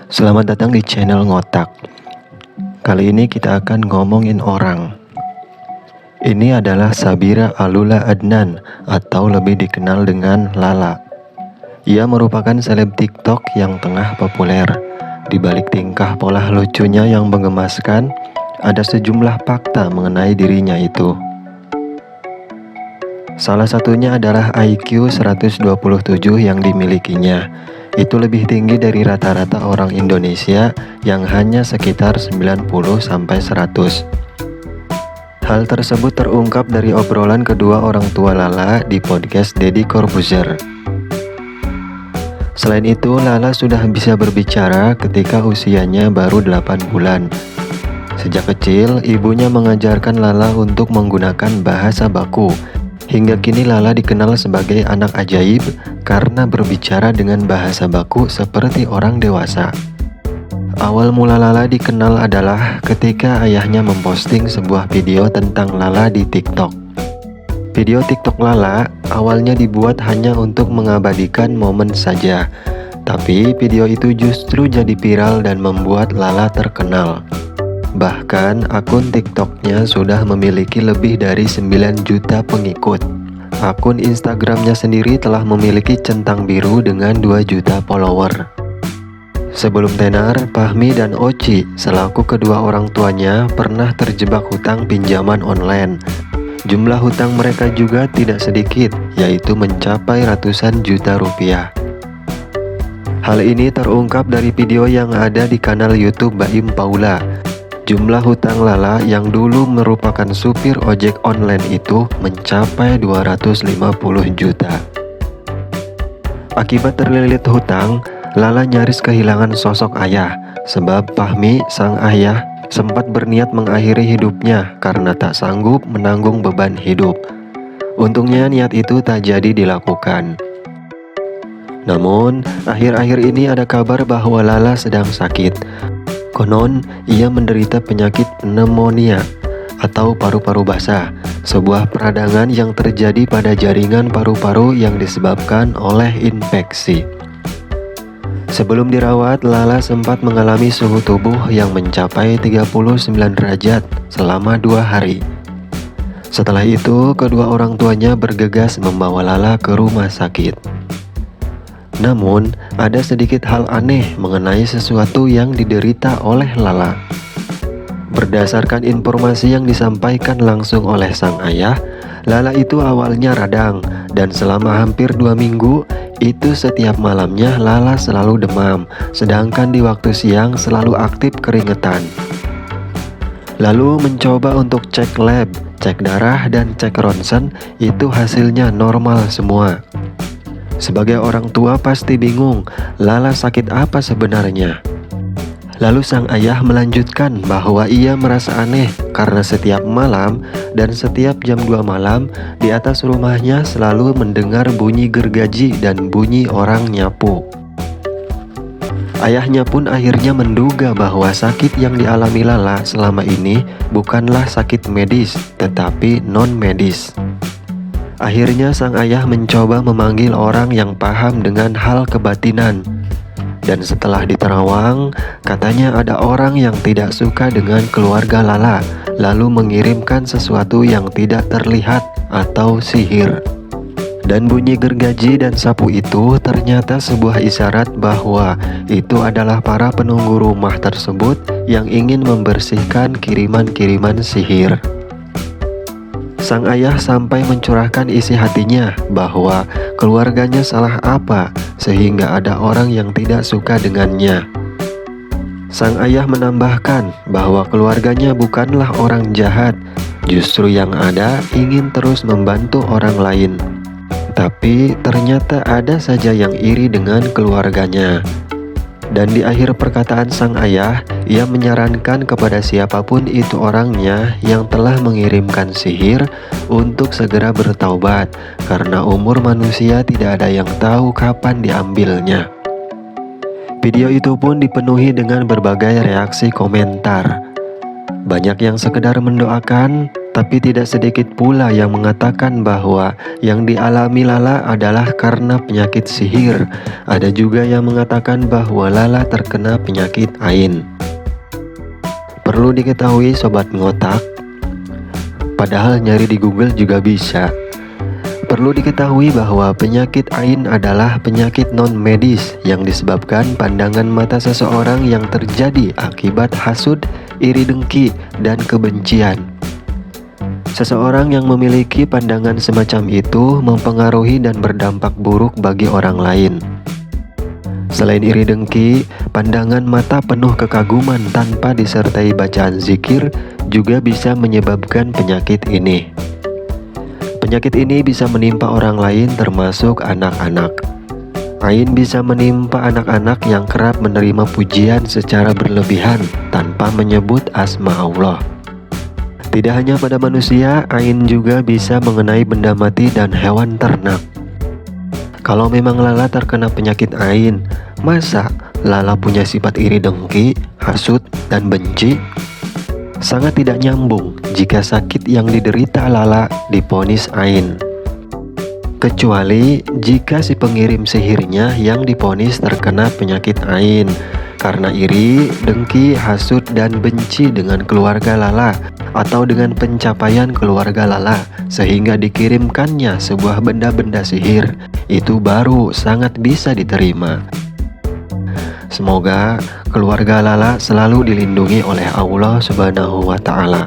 Selamat datang di channel Ngotak. Kali ini kita akan ngomongin orang. Ini adalah Sabira Alula Adnan atau lebih dikenal dengan Lala. Ia merupakan seleb TikTok yang tengah populer. Di balik tingkah pola lucunya yang menggemaskan, ada sejumlah fakta mengenai dirinya itu. Salah satunya adalah IQ 127 yang dimilikinya. Itu lebih tinggi dari rata-rata orang Indonesia yang hanya sekitar 90-100. Hal tersebut terungkap dari obrolan kedua orang tua Lala di podcast Deddy Corbuzier. Selain itu, Lala sudah bisa berbicara ketika usianya baru 8 bulan. Sejak kecil, ibunya mengajarkan Lala untuk menggunakan bahasa baku. Hingga kini Lala dikenal sebagai anak ajaib karena berbicara dengan bahasa baku seperti orang dewasa. Awal mula Lala dikenal adalah ketika ayahnya memposting sebuah video tentang Lala di TikTok. Video TikTok Lala awalnya dibuat hanya untuk mengabadikan momen saja, tapi video itu justru jadi viral dan membuat Lala terkenal. Bahkan akun TikToknya sudah memiliki lebih dari 9 juta pengikut. Akun Instagramnya sendiri telah memiliki centang biru dengan 2 juta follower. Sebelum tenar, Fahmi dan Oci selaku kedua orang tuanya pernah terjebak hutang pinjaman online. Jumlah hutang mereka juga tidak sedikit, yaitu mencapai ratusan juta rupiah. Hal ini terungkap dari video yang ada di kanal YouTube Baim Paula. Jumlah hutang Lala yang dulu merupakan supir ojek online itu mencapai 250 juta. Akibat terlilit hutang, Lala nyaris kehilangan sosok ayah, sebab Fahmi, sang ayah, sempat berniat mengakhiri hidupnya karena tak sanggup menanggung beban hidup. Untungnya niat itu tak jadi dilakukan. Namun, akhir-akhir ini ada kabar bahwa Lala sedang sakit. Konon, ia menderita penyakit pneumonia atau paru-paru basah, sebuah peradangan yang terjadi pada jaringan paru-paru yang disebabkan oleh infeksi. Sebelum dirawat, Lala sempat mengalami suhu tubuh yang mencapai 39 derajat selama 2 hari. Setelah itu, kedua orang tuanya bergegas membawa Lala ke rumah sakit. Namun, ada sedikit hal aneh mengenai sesuatu yang diderita oleh Lala. Berdasarkan informasi yang disampaikan langsung oleh sang ayah, Lala itu awalnya radang, dan selama hampir 2 minggu, itu setiap malamnya Lala selalu demam, sedangkan di waktu siang selalu aktif keringetan. Lalu mencoba untuk cek lab, cek darah, dan cek ronsen, itu hasilnya normal semua. Sebagai orang tua pasti bingung, Lala sakit apa sebenarnya? Lalu sang ayah melanjutkan bahwa ia merasa aneh karena setiap malam dan setiap jam 2 malam di atas rumahnya selalu mendengar bunyi gergaji dan bunyi orang nyapu. Ayahnya pun akhirnya menduga bahwa sakit yang dialami Lala selama ini bukanlah sakit medis, tetapi non-medis. Akhirnya sang ayah mencoba memanggil orang yang paham dengan hal kebatinan. Dan setelah diterawang, katanya ada orang yang tidak suka dengan keluarga Lala, lalu mengirimkan sesuatu yang tidak terlihat atau sihir. Dan bunyi gergaji dan sapu itu ternyata sebuah isyarat bahwa itu adalah para penunggu rumah tersebut yang ingin membersihkan kiriman-kiriman sihir. Sang ayah sampai mencurahkan isi hatinya bahwa keluarganya salah apa sehingga ada orang yang tidak suka dengannya. Sang ayah menambahkan bahwa keluarganya bukanlah orang jahat, justru yang ada ingin terus membantu orang lain. Tapi ternyata ada saja yang iri dengan keluarganya. Dan di akhir perkataan sang ayah, ia menyarankan kepada siapapun itu orangnya yang telah mengirimkan sihir untuk segera bertaubat, karena umur manusia tidak ada yang tahu kapan diambilnya. Video itu pun dipenuhi dengan berbagai reaksi komentar. Banyak yang sekedar mendoakan, Tapi tidak sedikit pula yang mengatakan bahwa yang dialami Lala adalah karena penyakit sihir. Ada juga yang mengatakan bahwa Lala terkena penyakit ain. Perlu diketahui sobat ngotak, padahal nyari di Google juga bisa. Perlu diketahui bahwa penyakit ain adalah penyakit non-medis yang disebabkan pandangan mata seseorang yang terjadi akibat hasud, iri dengki, dan kebencian. Seseorang yang memiliki pandangan semacam itu mempengaruhi dan berdampak buruk bagi orang lain. Selain iri dengki, pandangan mata penuh kekaguman tanpa disertai bacaan zikir juga bisa menyebabkan penyakit ini. Penyakit ini bisa menimpa orang lain termasuk anak-anak. Ain bisa menimpa anak-anak yang kerap menerima pujian secara berlebihan tanpa menyebut asma Allah. Tidak hanya pada manusia, ain juga bisa mengenai benda mati dan hewan ternak. Kalau memang Lala terkena penyakit ain, masa Lala punya sifat iri dengki, hasut, dan benci? Sangat tidak nyambung jika sakit yang diderita Lala diponis ain. Kecuali jika si pengirim sihirnya yang diponis terkena penyakit ain karena iri, dengki, hasut, dan benci dengan keluarga Lala atau dengan pencapaian keluarga Lala sehingga dikirimkannya sebuah benda-benda sihir, itu baru sangat bisa diterima. Semoga keluarga Lala selalu dilindungi oleh Allah Subhanahu wa Ta'ala.